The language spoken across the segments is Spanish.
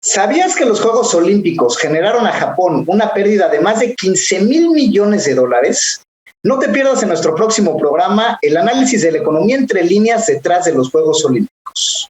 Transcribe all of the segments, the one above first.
¿Sabías que los Juegos Olímpicos generaron a Japón una pérdida de más de 15,000 millones de dólares? No te pierdas en nuestro próximo programa el análisis de la economía entre líneas detrás de los Juegos Olímpicos.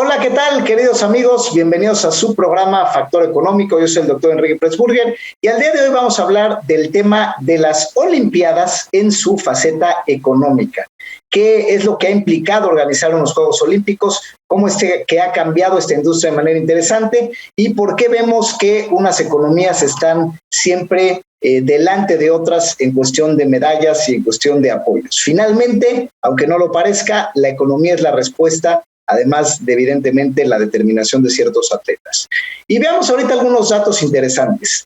Hola, ¿qué tal, queridos amigos? Bienvenidos a su programa Factor Económico. Yo soy el doctor Enrique Pressburger y al día de hoy vamos a hablar del tema de las Olimpiadas en su faceta económica. ¿Qué es lo que ha implicado organizar unos Juegos Olímpicos? ¿Cómo es que ha cambiado esta industria de manera interesante? ¿Y por qué vemos que unas economías están siempre delante de otras en cuestión de medallas y en cuestión de apoyos? Finalmente, aunque no lo parezca, la economía es la respuesta, además de, evidentemente, la determinación de ciertos atletas. Y veamos ahorita algunos datos interesantes.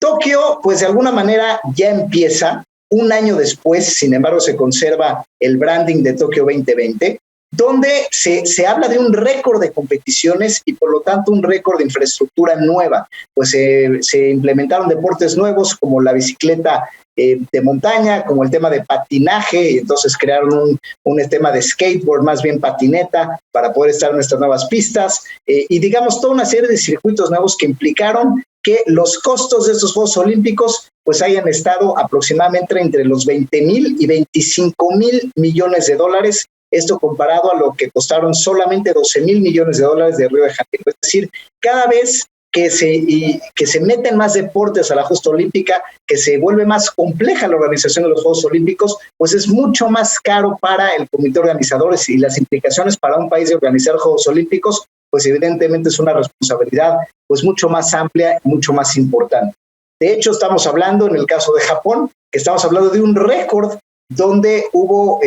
Tokio, pues de alguna manera ya empieza, un año después, sin embargo, se conserva el branding de Tokio 2020, donde se habla de un récord de competiciones y por lo tanto un récord de infraestructura nueva. Pues se implementaron deportes nuevos como la bicicleta de montaña, como el tema de patinaje, y entonces crearon un tema de skateboard, más bien patineta, para poder estar en estas nuevas pistas, y digamos toda una serie de circuitos nuevos que implicaron que los costos de estos Juegos Olímpicos pues hayan estado aproximadamente entre los 20,000 y 25,000 millones de dólares, esto comparado a lo que costaron solamente 12,000 millones de dólares de Río de Janeiro. Es decir, cada vez que se meten más deportes a la justa olímpica, que se vuelve más compleja la organización de los Juegos Olímpicos, pues es mucho más caro para el comité organizador y las implicaciones para un país de organizar Juegos Olímpicos, pues evidentemente es una responsabilidad pues mucho más amplia y mucho más importante. De hecho, estamos hablando, en el caso de Japón, que estamos hablando de un récord donde hubo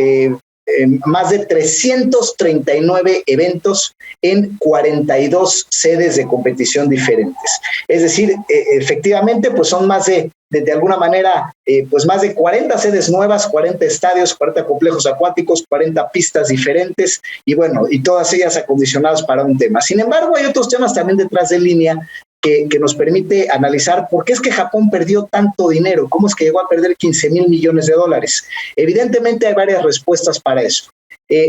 más de 339 eventos en 42 sedes de competición diferentes. Es decir, efectivamente, pues son más de alguna manera, pues más de 40 sedes nuevas, 40 estadios, 40 complejos acuáticos, 40 pistas diferentes y bueno, y todas ellas acondicionadas para un tema. Sin embargo, hay otros temas también detrás de línea que nos permite analizar por qué es que Japón perdió tanto dinero, cómo es que llegó a perder 15,000 millones de dólares. Evidentemente hay varias respuestas para eso.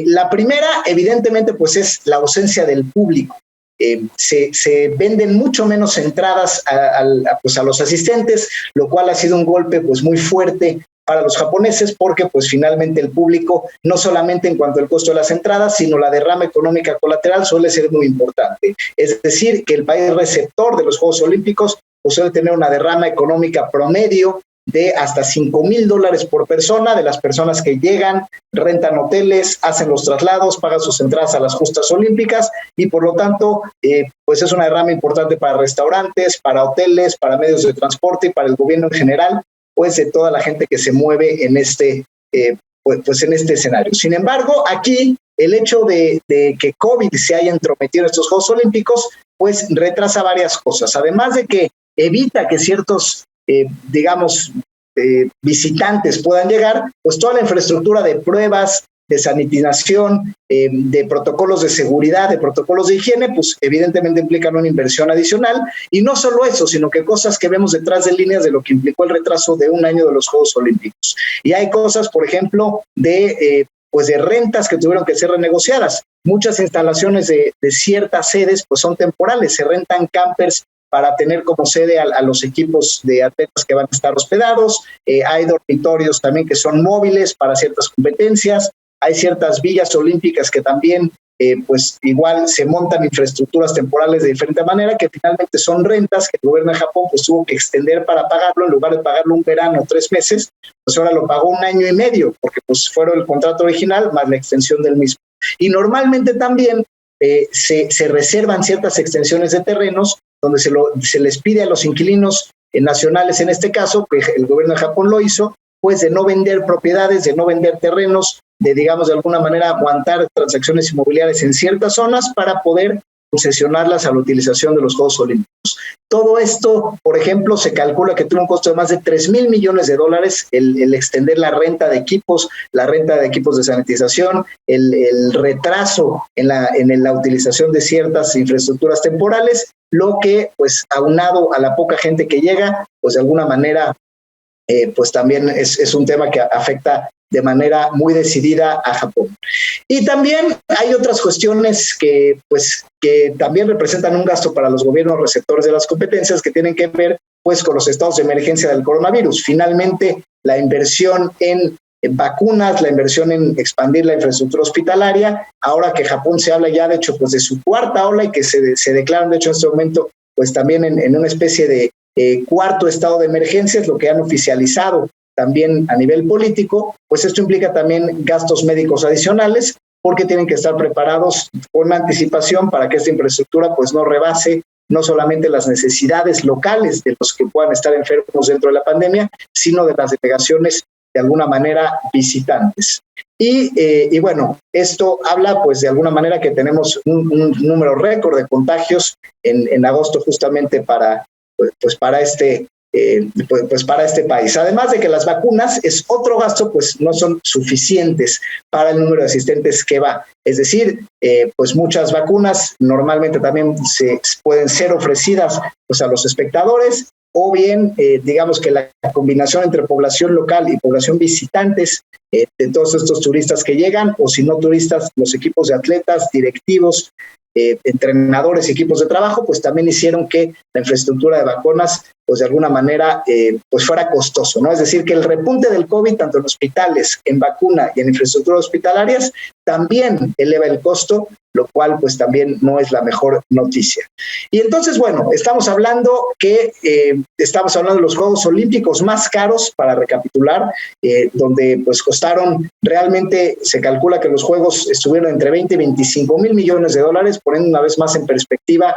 La primera, evidentemente, pues es la ausencia del público. Se venden mucho menos entradas a los asistentes, lo cual ha sido un golpe pues muy fuerte para los japoneses porque pues finalmente el público, no solamente en cuanto al costo de las entradas, sino la derrama económica colateral suele ser muy importante. Es decir, que el país receptor de los Juegos Olímpicos pues suele tener una derrama económica promedio de hasta $5,000 por persona, de las personas que llegan, rentan hoteles, hacen los traslados, pagan sus entradas a las justas olímpicas y por lo tanto pues es una derrama importante para restaurantes, para hoteles, para medios de transporte y para el gobierno en general, pues de toda la gente que se mueve en este escenario. Sin embargo, aquí el hecho de que COVID se haya entrometido en estos Juegos Olímpicos, pues retrasa varias cosas. Además de que evita que ciertos, visitantes puedan llegar, pues toda la infraestructura de pruebas, de sanitización, de protocolos de seguridad, de protocolos de higiene, pues evidentemente implican una inversión adicional. Y no solo eso, sino que cosas que vemos detrás de líneas de lo que implicó el retraso de un año de los Juegos Olímpicos. Y hay cosas, por ejemplo, de rentas que tuvieron que ser renegociadas. Muchas instalaciones de ciertas sedes pues son temporales, se rentan campers para tener como sede a los equipos de atletas que van a estar hospedados. Hay dormitorios también que son móviles para ciertas competencias. Hay ciertas villas olímpicas que también, pues igual se montan infraestructuras temporales de diferente manera, que finalmente son rentas que el gobierno de Japón pues tuvo que extender para pagarlo. En lugar de pagarlo un verano, 3 meses, pues ahora lo pagó 1 año y medio, porque pues fueron el contrato original más la extensión del mismo. Y normalmente también se reservan ciertas extensiones de terrenos donde se les pide a los inquilinos nacionales, en este caso, que el gobierno de Japón lo hizo, pues de no vender propiedades, de no vender terrenos, de alguna manera aguantar transacciones inmobiliarias en ciertas zonas para poder concesionarlas a la utilización de los Juegos Olímpicos. Todo esto, por ejemplo, se calcula que tuvo un costo de más de $3,000 millones el extender la renta de equipos de sanitización, el retraso en la utilización de ciertas infraestructuras temporales, lo que, pues, aunado a la poca gente que llega, pues de alguna manera, pues también es un tema que afecta de manera muy decidida a Japón. Y también hay otras cuestiones que también representan un gasto para los gobiernos receptores de las competencias que tienen que ver, pues, con los estados de emergencia del coronavirus. Finalmente, la inversión en vacunas, la inversión en expandir la infraestructura hospitalaria, ahora que Japón se habla ya, de hecho, pues de su cuarta ola y que se declaran, de hecho, en este momento, pues también en una especie de cuarto estado de emergencia, es lo que han oficializado también a nivel político, pues esto implica también gastos médicos adicionales, porque tienen que estar preparados con anticipación para que esta infraestructura pues no rebase no solamente las necesidades locales de los que puedan estar enfermos dentro de la pandemia, sino de las delegaciones de alguna manera visitantes. Y bueno, esto habla pues de alguna manera que tenemos un número récord de contagios en agosto justamente para este país. Además de que las vacunas es otro gasto, pues no son suficientes para el número de asistentes que va. Es decir, pues muchas vacunas normalmente también se pueden ser ofrecidas pues a los espectadores, o bien digamos que la combinación entre población local y población visitantes de todos estos turistas que llegan, o si no turistas, los equipos de atletas, directivos, entrenadores y equipos de trabajo, pues también hicieron que la infraestructura de vacunas, pues de alguna manera, pues fuera costoso, ¿no? Es decir, que el repunte del COVID, tanto en hospitales, en vacuna y en infraestructuras hospitalarias, también eleva el costo, lo cual pues también no es la mejor noticia. Y entonces, bueno, estamos hablando de los Juegos Olímpicos más caros, para recapitular, donde pues costaron, realmente se calcula que los Juegos estuvieron entre 20 y 25 mil millones de dólares, poniendo una vez más en perspectiva,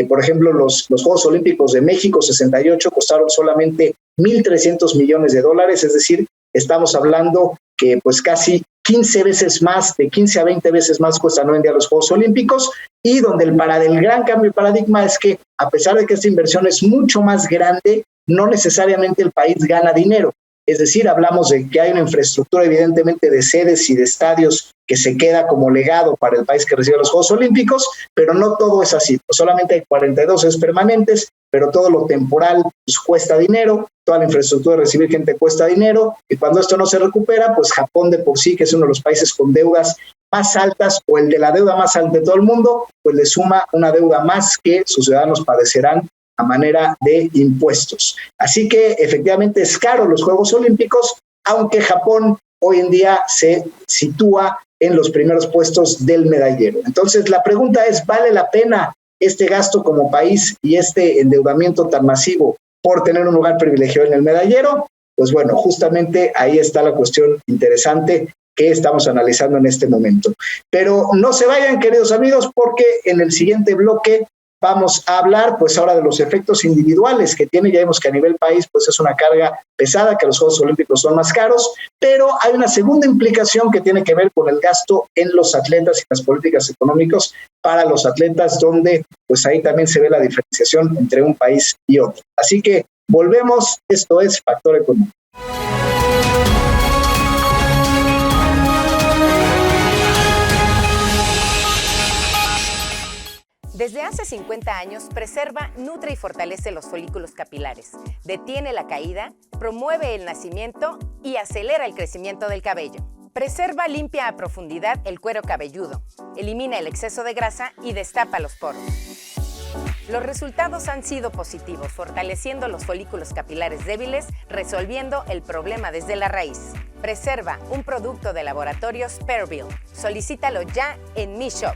por ejemplo, los Juegos Olímpicos de México 68 costaron solamente 1,300 millones de dólares, es decir, estamos hablando que pues casi 15 veces más, de 15 a 20 veces más cuestan hoy en día los Juegos Olímpicos, y donde el gran cambio de paradigma es que, a pesar de que esta inversión es mucho más grande, no necesariamente el país gana dinero. Es decir, hablamos de que hay una infraestructura evidentemente de sedes y de estadios que se queda como legado para el país que recibe los Juegos Olímpicos, pero no todo es así. Pues solamente hay 42 sedes permanentes, pero todo lo temporal pues cuesta dinero, toda la infraestructura de recibir gente cuesta dinero, y cuando esto no se recupera, pues Japón de por sí, que es uno de los países con deudas más altas, o el de la deuda más alta de todo el mundo, pues le suma una deuda más que sus ciudadanos padecerán a manera de impuestos. Así que efectivamente es caro los Juegos Olímpicos, aunque Japón hoy en día se sitúa en los primeros puestos del medallero. Entonces la pregunta es, ¿vale la pena este gasto como país y este endeudamiento tan masivo por tener un lugar privilegiado en el medallero? Pues bueno, justamente ahí está la cuestión interesante que estamos analizando en este momento. Pero no se vayan, queridos amigos, porque en el siguiente bloque vamos a hablar pues ahora de los efectos individuales que tiene. Ya vemos que a nivel país pues es una carga pesada, que los Juegos Olímpicos son más caros, pero hay una segunda implicación que tiene que ver con el gasto en los atletas y las políticas económicas para los atletas, donde pues ahí también se ve la diferenciación entre un país y otro. Así que volvemos, esto es Factor Económico. Desde hace 50 años, Preserva nutre y fortalece los folículos capilares, detiene la caída, promueve el nacimiento y acelera el crecimiento del cabello. Preserva limpia a profundidad el cuero cabelludo, elimina el exceso de grasa y destapa los poros. Los resultados han sido positivos, fortaleciendo los folículos capilares débiles, resolviendo el problema desde la raíz. Preserva, un producto de laboratorios Perville. Solicítalo ya en Mi Shop.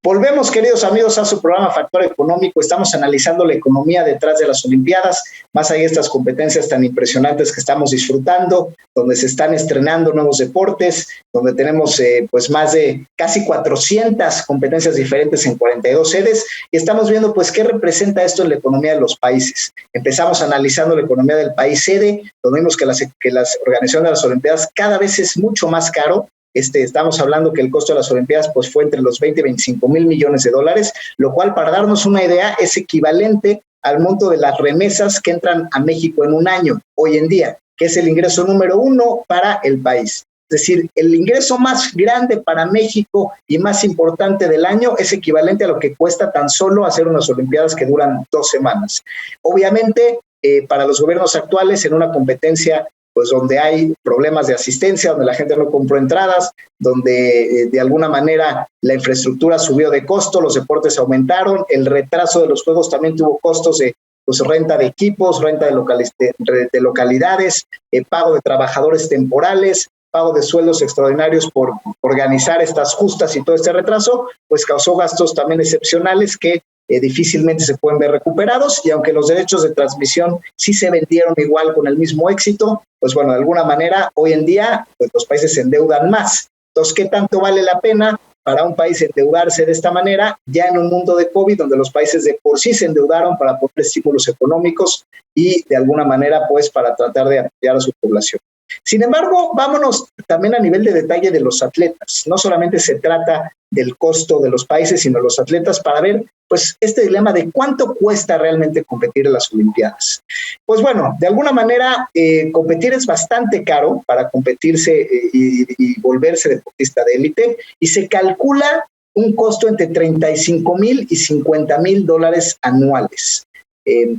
Volvemos Volvemos, queridos amigos, a su programa Factor Económico. Estamos analizando la economía detrás de las Olimpiadas, más allá de estas competencias tan impresionantes que estamos disfrutando, donde se están estrenando nuevos deportes, donde tenemos pues más de casi 400 competencias diferentes en 42 sedes, y estamos viendo pues qué representa esto en la economía de los países. Empezamos analizando la economía del país sede, donde vimos que las organizaciones de las Olimpiadas cada vez es mucho más caro. Estamos hablando que el costo de las Olimpiadas pues fue entre los 20 y 25 mil millones de dólares, lo cual, para darnos una idea, es equivalente al monto de las remesas que entran a México en un año hoy en día, que es el ingreso número 1 para el país. Es decir, el ingreso más grande para México y más importante del año es equivalente a lo que cuesta tan solo hacer unas Olimpiadas que duran 2 semanas. Obviamente, para los gobiernos actuales, en una competencia pues donde hay problemas de asistencia, donde la gente no compró entradas, donde de alguna manera la infraestructura subió de costo, los deportes aumentaron, el retraso de los juegos también tuvo costos de pues, renta de equipos, renta de localidades, pago de trabajadores temporales, pago de sueldos extraordinarios por organizar estas justas, y todo este retraso pues causó gastos también excepcionales que difícilmente se pueden ver recuperados, y aunque los derechos de transmisión sí se vendieron igual con el mismo éxito, pues bueno, de alguna manera hoy en día pues los países se endeudan más. Entonces, ¿qué tanto vale la pena para un país endeudarse de esta manera ya en un mundo de COVID, donde los países de por sí se endeudaron para poner estímulos económicos y de alguna manera pues para tratar de apoyar a su población? Sin embargo, vámonos también a nivel de detalle de los atletas. No solamente se trata del costo de los países, sino de los atletas, para ver pues este dilema de cuánto cuesta realmente competir en las Olimpiadas. Pues bueno, de alguna manera competir es bastante caro para competirse y volverse deportista de élite, y se calcula un costo entre 35 mil y 50 mil dólares anuales,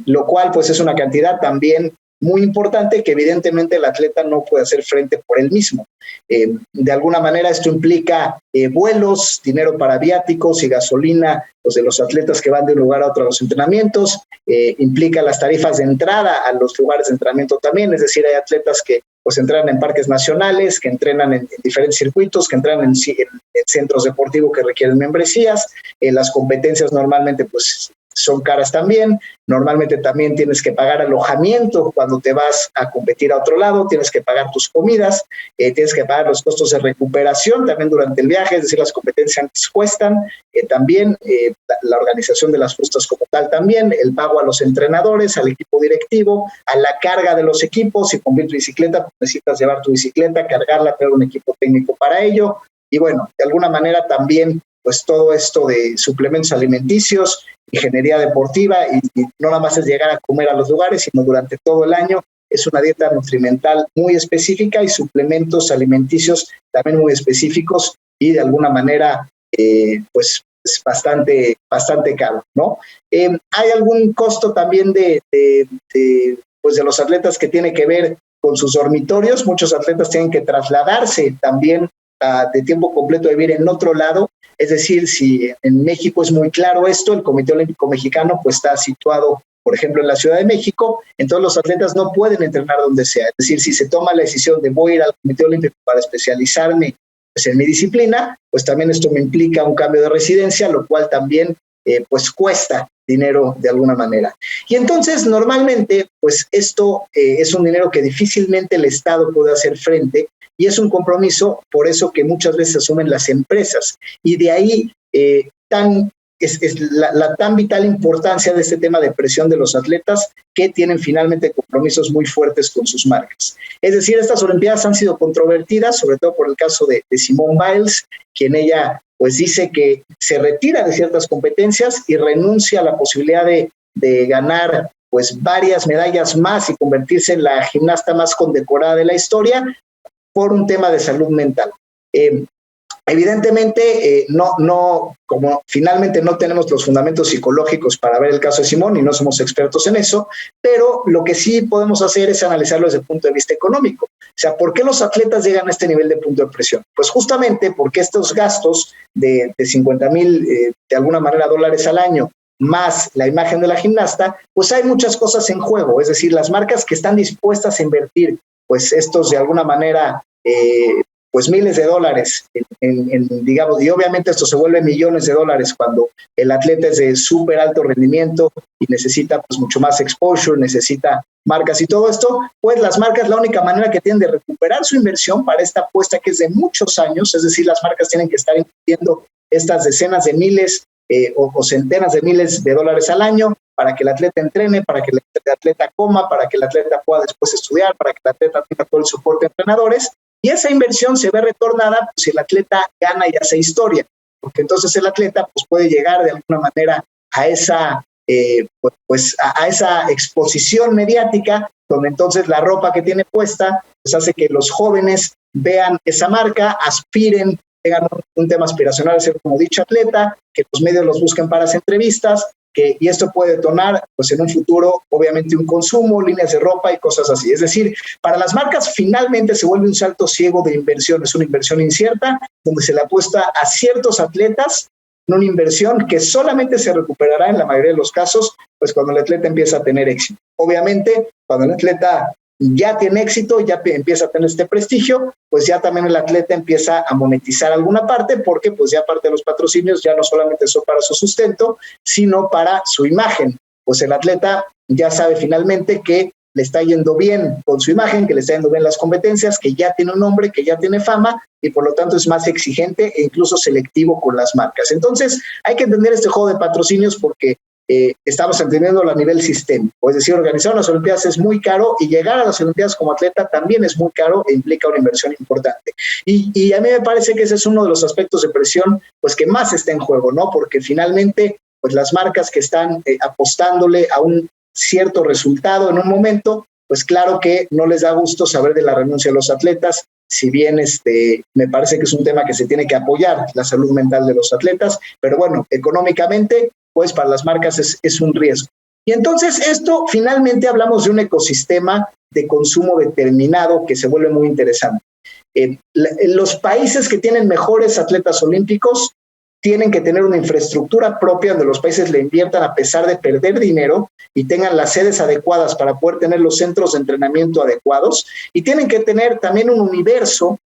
lo cual pues es una cantidad también muy importante que evidentemente el atleta no puede hacer frente por él mismo. De alguna manera esto implica vuelos, dinero para viáticos y gasolina pues, de los atletas que van de un lugar a otro a los entrenamientos, implica las tarifas de entrada a los lugares de entrenamiento también, es decir, hay atletas que pues entrenan en parques nacionales, que entrenan en diferentes circuitos, que entrenan en centros deportivos que requieren membresías, las competencias normalmente pues son caras también. Normalmente también tienes que pagar alojamiento cuando te vas a competir a otro lado, tienes que pagar tus comidas, tienes que pagar los costos de recuperación también durante el viaje, es decir, las competencias cuestan, también la organización de las justas como tal también, el pago a los entrenadores, al equipo directivo, a la carga de los equipos. Si compras tu bicicleta, pues necesitas llevar tu bicicleta, cargarla, tener un equipo técnico para ello, y bueno, de alguna manera también pues todo esto de suplementos alimenticios, ingeniería deportiva, y no nada más es llegar a comer a los lugares, sino durante todo el año es una dieta nutrimental muy específica y suplementos alimenticios también muy específicos, y de alguna manera pues es bastante caro, ¿no? Hay algún costo también de los atletas que tiene que ver con sus dormitorios. Muchos atletas tienen que trasladarse también de tiempo completo a vivir en otro lado. Es decir, si en México es muy claro esto, el Comité Olímpico Mexicano pues está situado, por ejemplo, en la Ciudad de México, entonces los atletas no pueden entrenar donde sea. Es decir, si se toma la decisión de voy a ir al Comité Olímpico para especializarme pues, en mi disciplina, pues también esto me implica un cambio de residencia, lo cual también pues cuesta dinero de alguna manera. Y entonces, normalmente, pues esto es un dinero que difícilmente el Estado puede hacer frente, y es un compromiso, por eso que muchas veces asumen las empresas, y de ahí la tan vital importancia de este tema de presión de los atletas, que tienen finalmente compromisos muy fuertes con sus marcas. Es decir, estas Olimpiadas han sido controvertidas, sobre todo por el caso de Simone Biles, quien ella pues dice que se retira de ciertas competencias y renuncia a la posibilidad de ganar pues varias medallas más y convertirse en la gimnasta más condecorada de la historia por un tema de salud mental. Evidentemente, como finalmente no tenemos los fundamentos psicológicos para ver el caso de Simone y no somos expertos en eso, pero lo que sí podemos hacer es analizarlo desde el punto de vista económico. O sea, ¿por qué los atletas llegan a este nivel de punto de presión? Pues justamente porque estos gastos de 50,000, de alguna manera, dólares al año, más la imagen de la gimnasta, pues hay muchas cosas en juego. Es decir, las marcas que están dispuestas a invertir, pues estos de alguna manera pues miles de dólares, digamos, y obviamente esto se vuelve millones de dólares cuando el atleta es de súper alto rendimiento y necesita pues mucho más exposure, necesita marcas y todo esto, pues las marcas la única manera que tienen de recuperar su inversión para esta apuesta que es de muchos años, es decir, las marcas tienen que estar invirtiendo estas decenas de miles o centenas de miles de dólares al año para que el atleta entrene, para que el atleta coma, para que el atleta pueda después estudiar, para que el atleta tenga todo el soporte de entrenadores, y esa inversión se ve retornada pues, si el atleta gana y hace historia, porque entonces el atleta pues, puede llegar de alguna manera a esa, a esa exposición mediática, donde entonces la ropa que tiene puesta pues, hace que los jóvenes vean esa marca, aspiren, tengan un tema aspiracional, ser como dicho atleta, que los medios los busquen para las entrevistas, y esto puede detonar pues en un futuro obviamente un consumo, líneas de ropa y cosas así. Es decir, para las marcas finalmente se vuelve un salto ciego de inversión, es una inversión incierta donde se le apuesta a ciertos atletas en una inversión que solamente se recuperará en la mayoría de los casos pues cuando el atleta empieza a tener éxito. Obviamente cuando el atleta ya tiene éxito, ya empieza a tener este prestigio, pues ya también el atleta empieza a monetizar alguna parte, porque pues ya parte de los patrocinios ya no solamente son para su sustento, sino para su imagen. Pues el atleta ya sabe finalmente que le está yendo bien con su imagen, que le está yendo bien las competencias, que ya tiene un nombre, que ya tiene fama, y por lo tanto es más exigente e incluso selectivo con las marcas. Entonces hay que entender este juego de patrocinios porque estamos entendiéndolo a nivel sistémico, es decir, organizar unas Olimpiadas es muy caro y llegar a las Olimpiadas como atleta también es muy caro e implica una inversión importante. Y a mí me parece que ese es uno de los aspectos de presión pues que más está en juego, ¿no? Porque finalmente pues las marcas que están apostándole a un cierto resultado en un momento, pues claro que no les da gusto saber de la renuncia de los atletas, si bien me parece que es un tema que se tiene que apoyar, la salud mental de los atletas, pero bueno, económicamente pues para las marcas es un riesgo. Y entonces esto, finalmente hablamos de un ecosistema de consumo determinado que se vuelve muy interesante. Los países que tienen mejores atletas olímpicos tienen que tener una infraestructura propia donde los países le inviertan a pesar de perder dinero y tengan las sedes adecuadas para poder tener los centros de entrenamiento adecuados, y tienen que tener también un universo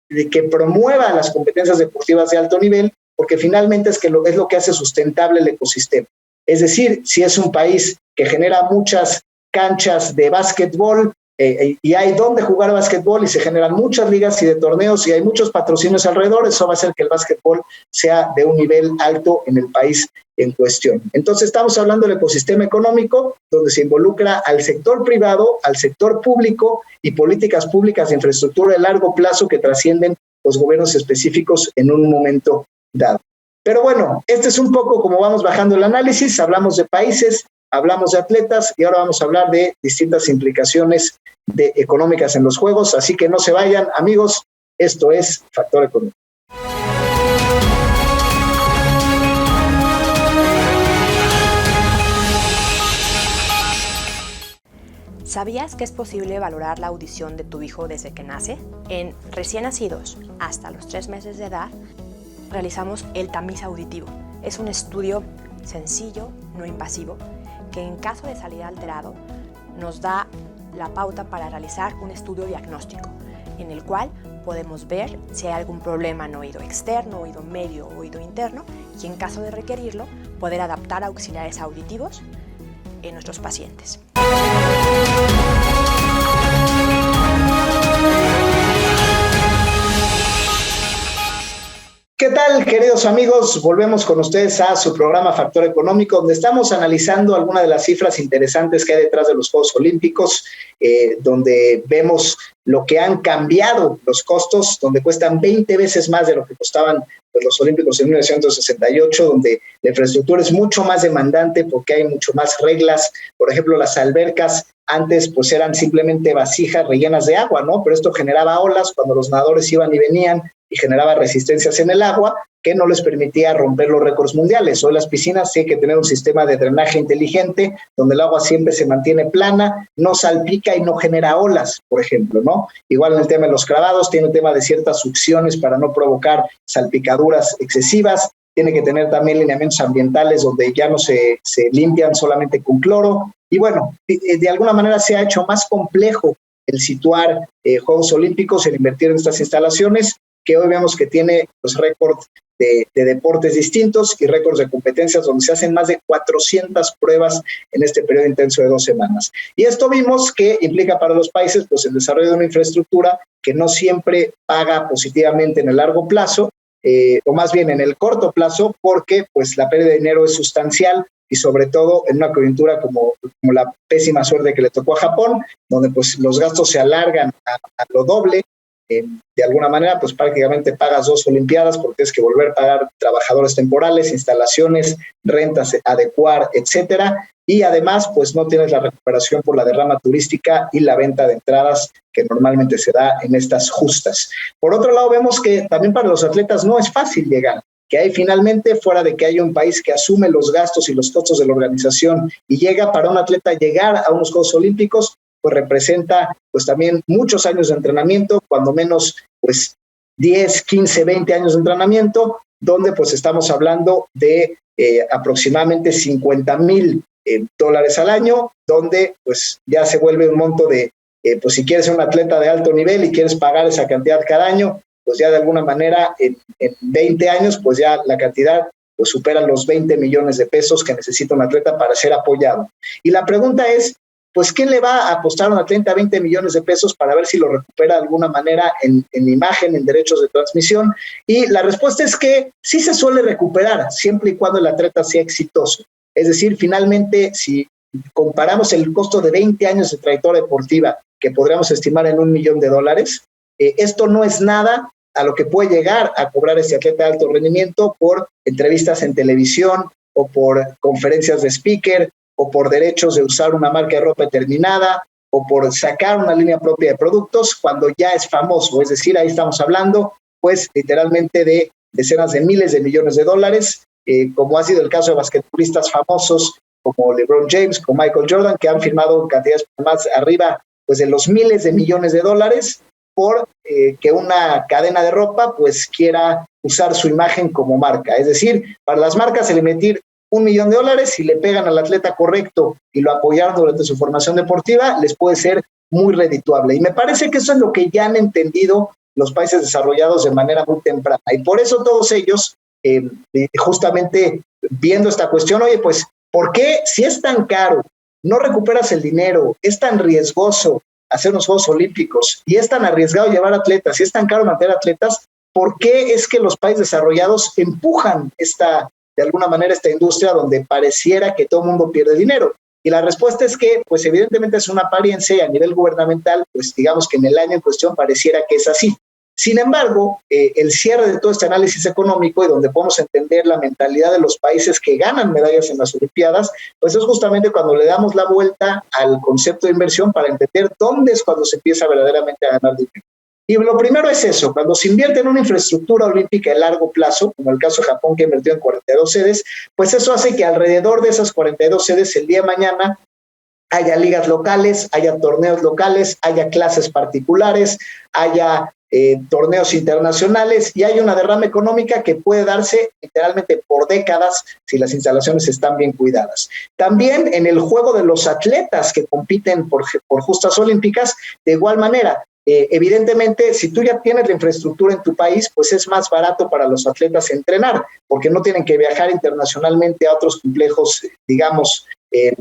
que promueva las competencias deportivas de alto nivel, porque finalmente es lo que hace sustentable el ecosistema. Es decir, si es un país que genera muchas canchas de básquetbol y hay donde jugar básquetbol y se generan muchas ligas y de torneos y hay muchos patrocinios alrededor, eso va a hacer que el básquetbol sea de un nivel alto en el país en cuestión. Entonces estamos hablando del ecosistema económico donde se involucra al sector privado, al sector público y políticas públicas de infraestructura de largo plazo que trascienden los gobiernos específicos en un momento dado. Pero bueno, este es un poco como vamos bajando el análisis, hablamos de países, hablamos de atletas y ahora vamos a hablar de distintas implicaciones económicas en los Juegos, así que no se vayan, amigos, esto es Factor Económico. ¿Sabías que es posible valorar la audición de tu hijo desde que nace? En recién nacidos hasta los 3 meses de edad, realizamos el tamiz auditivo. Es un estudio sencillo, no invasivo, que en caso de salir alterado nos da la pauta para realizar un estudio diagnóstico, en el cual podemos ver si hay algún problema en oído externo, oído medio o oído interno, y en caso de requerirlo, poder adaptar auxiliares auditivos en nuestros pacientes. ¿Qué tal, queridos amigos? Volvemos con ustedes a su programa Factor Económico, donde estamos analizando algunas de las cifras interesantes que hay detrás de los Juegos Olímpicos, donde vemos lo que han cambiado los costos, donde cuestan 20 veces más de lo que costaban los Olímpicos en 1968, donde la infraestructura es mucho más demandante porque hay mucho más reglas. Por ejemplo, las albercas antes pues eran simplemente vasijas rellenas de agua, ¿no? Pero esto generaba olas cuando los nadadores iban y venían y generaba resistencias en el agua que no les permitía romper los récords mundiales. Hoy las piscinas tienen que tener un sistema de drenaje inteligente donde el agua siempre se mantiene plana, no salpica y no genera olas, por ejemplo, ¿no? Igual en el tema de los clavados, tiene un tema de ciertas succiones para no provocar salpicaduras excesivas. Tiene que tener también lineamientos ambientales donde ya no se limpian solamente con cloro. Y bueno, de alguna manera se ha hecho más complejo el situar Juegos Olímpicos, el invertir en estas instalaciones, que hoy vemos que tiene pues, récords de deportes distintos y récords de competencias donde se hacen más de 400 pruebas en este periodo intenso de 2 semanas. Y esto vimos que implica para los países pues, el desarrollo de una infraestructura que no siempre paga positivamente en el largo plazo, o más bien en el corto plazo, porque pues, la pérdida de dinero es sustancial y sobre todo en una coyuntura como la pésima suerte que le tocó a Japón, donde pues, los gastos se alargan a lo doble. De alguna manera, pues prácticamente pagas 2 Olimpiadas porque tienes que volver a pagar trabajadores temporales, instalaciones, rentas, adecuar, etcétera. Y además, pues no tienes la recuperación por la derrama turística y la venta de entradas que normalmente se da en estas justas. Por otro lado, vemos que también para los atletas no es fácil llegar, que hay finalmente, fuera de que haya un país que asume los gastos y los costos de la organización y llega para un atleta llegar a unos Juegos Olímpicos, pues representa pues también muchos años de entrenamiento, cuando menos pues 10, 15, 20 años de entrenamiento, donde pues estamos hablando de aproximadamente $50,000 al año, donde pues ya se vuelve un monto de, pues si quieres ser un atleta de alto nivel y quieres pagar esa cantidad cada año, pues ya de alguna manera en 20 años pues ya la cantidad pues supera los 20 millones de pesos que necesita un atleta para ser apoyado. Y la pregunta es, pues, ¿quién le va a apostar a un atleta 20 millones de pesos para ver si lo recupera de alguna manera en imagen, en derechos de transmisión? Y la respuesta es que sí se suele recuperar, siempre y cuando el atleta sea exitoso. Es decir, finalmente, si comparamos el costo de 20 años de trayectoria deportiva, que podríamos estimar en $1 millón, esto no es nada a lo que puede llegar a cobrar este atleta de alto rendimiento por entrevistas en televisión o por conferencias de speaker, o por derechos de usar una marca de ropa determinada, o por sacar una línea propia de productos cuando ya es famoso. Es decir, ahí estamos hablando, pues, literalmente de decenas de miles de millones de dólares, como ha sido el caso de basquetbolistas famosos como LeBron James, como Michael Jordan, que han firmado cantidades más arriba pues, de los miles de millones de dólares por que una cadena de ropa pues quiera usar su imagen como marca. Es decir, para las marcas el emitir $1 millón, si le pegan al atleta correcto y lo apoyaron durante su formación deportiva, les puede ser muy redituable. Y me parece que eso es lo que ya han entendido los países desarrollados de manera muy temprana. Y por eso todos ellos, justamente viendo esta cuestión, oye, pues, ¿por qué si es tan caro, no recuperas el dinero, es tan riesgoso hacer unos Juegos Olímpicos y es tan arriesgado llevar atletas y es tan caro mantener atletas, ¿por qué es que los países desarrollados empujan de alguna manera esta industria donde pareciera que todo el mundo pierde dinero? Y la respuesta es que, pues evidentemente es una apariencia y a nivel gubernamental, pues digamos que en el año en cuestión pareciera que es así. Sin embargo, el cierre de todo este análisis económico y donde podemos entender la mentalidad de los países que ganan medallas en las Olimpiadas, pues es justamente cuando le damos la vuelta al concepto de inversión para entender dónde es cuando se empieza verdaderamente a ganar dinero. Y lo primero es eso, cuando se invierte en una infraestructura olímpica de largo plazo, como el caso de Japón que invirtió en 42 sedes, pues eso hace que alrededor de esas 42 sedes el día de mañana haya ligas locales, haya torneos locales, haya clases particulares, haya torneos internacionales y hay una derrama económica que puede darse literalmente por décadas si las instalaciones están bien cuidadas. También en el juego de los atletas que compiten por justas olímpicas, de igual manera, evidentemente, si tú ya tienes la infraestructura en tu país, pues es más barato para los atletas entrenar, porque no tienen que viajar internacionalmente a otros complejos, digamos,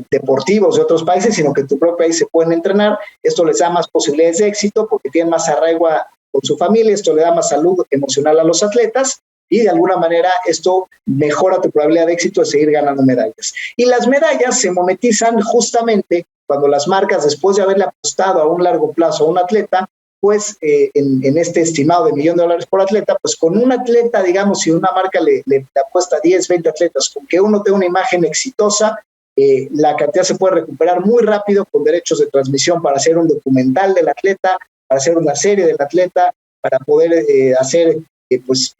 deportivos de otros países, sino que en tu propio país se pueden entrenar. Esto les da más posibilidades de éxito porque tienen más arraigo con su familia, esto le da más salud emocional a los atletas y de alguna manera esto mejora tu probabilidad de éxito de seguir ganando medallas. Y las medallas se monetizan justamente cuando las marcas, después de haberle apostado a un largo plazo a un atleta, pues en este estimado de $1 millón por atleta, pues con un atleta, digamos, si una marca le apuesta 10, 20 atletas, con que uno tenga una imagen exitosa, la cantidad se puede recuperar muy rápido con derechos de transmisión para hacer un documental del atleta, para hacer una serie del atleta, para poder hacer pues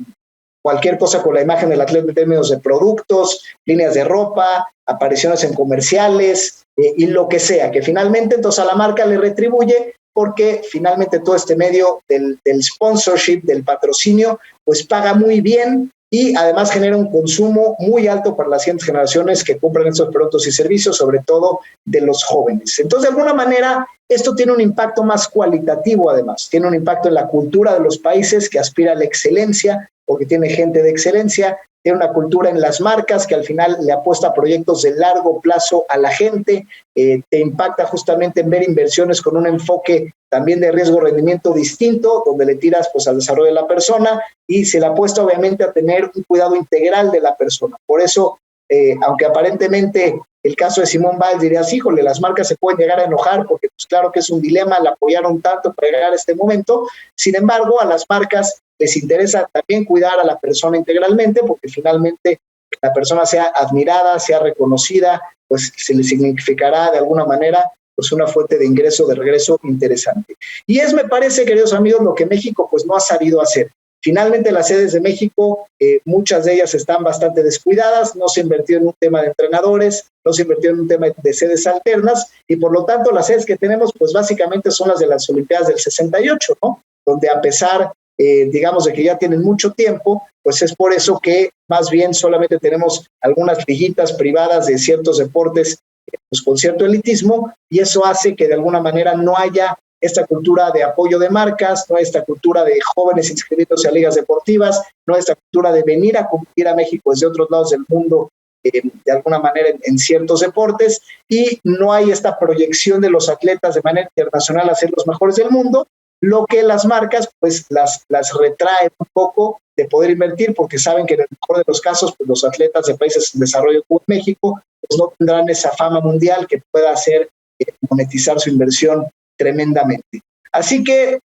cualquier cosa con la imagen del atleta en términos de productos, líneas de ropa, apariciones en comerciales y lo que sea, que finalmente entonces a la marca le retribuye porque finalmente todo este medio del sponsorship, del patrocinio, pues paga muy bien y además genera un consumo muy alto para las siguientes generaciones que compran estos productos y servicios, sobre todo de los jóvenes. Entonces, de alguna manera, esto tiene un impacto más cualitativo además, tiene un impacto en la cultura de los países que aspira a la excelencia, porque tiene gente de excelencia, tiene una cultura en las marcas que al final le apuesta a proyectos de largo plazo a la gente, te impacta justamente en ver inversiones con un enfoque también de riesgo-rendimiento distinto, donde le tiras pues al desarrollo de la persona y se le apuesta obviamente a tener un cuidado integral de la persona. Por eso, aunque aparentemente el caso de Simone Biles dirías, híjole, las marcas se pueden llegar a enojar porque pues claro que es un dilema, la apoyaron tanto para llegar a este momento, sin embargo a las marcas les interesa también cuidar a la persona integralmente porque finalmente la persona sea admirada, sea reconocida, pues se le significará de alguna manera pues una fuente de ingreso, de regreso interesante. Y me parece, queridos amigos, lo que México pues no ha sabido hacer. Finalmente las sedes de México, muchas de ellas están bastante descuidadas, no se invirtió en un tema de entrenadores, no se invirtió en un tema de sedes alternas y por lo tanto las sedes que tenemos pues básicamente son las de las Olimpiadas del 68, ¿no? Donde a pesar, digamos, de que ya tienen mucho tiempo, pues es por eso que más bien solamente tenemos algunas liguitas privadas de ciertos deportes pues con cierto elitismo y eso hace que de alguna manera no haya esta cultura de apoyo de marcas, no hay esta cultura de jóvenes inscribiéndose a ligas deportivas, no hay esta cultura de venir a competir a México desde otros lados del mundo de alguna manera en ciertos deportes y no hay esta proyección de los atletas de manera internacional a ser los mejores del mundo, lo que las marcas pues las retraen un poco de poder invertir porque saben que en el mejor de los casos pues, los atletas de países en desarrollo como México pues no tendrán esa fama mundial que pueda hacer monetizar su inversión tremendamente. Así que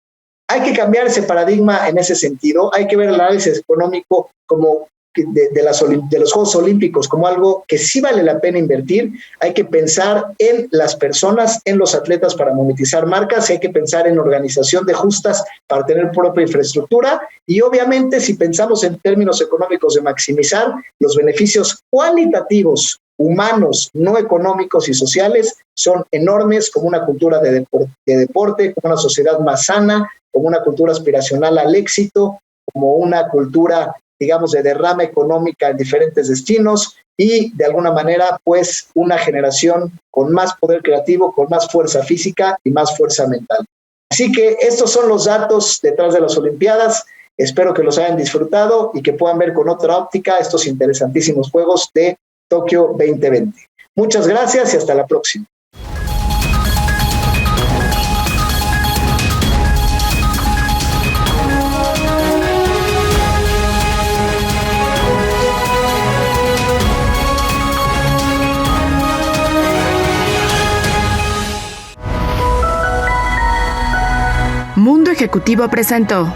hay que cambiar ese paradigma en ese sentido, hay que ver el análisis económico como de los Juegos Olímpicos como algo que sí vale la pena invertir, hay que pensar en las personas, en los atletas para monetizar marcas, hay que pensar en organización de justas para tener propia infraestructura y obviamente si pensamos en términos económicos de maximizar los beneficios cualitativos humanos, no económicos y sociales, son enormes como una cultura de deporte, como una sociedad más sana, como una cultura aspiracional al éxito, como una cultura, digamos, de derrama económica en diferentes destinos y, de alguna manera, pues, una generación con más poder creativo, con más fuerza física y más fuerza mental. Así que estos son los datos detrás de las Olimpiadas. Espero que los hayan disfrutado y que puedan ver con otra óptica estos interesantísimos Juegos de Tokio 2020. Muchas gracias y hasta la próxima. Mundo Ejecutivo presentó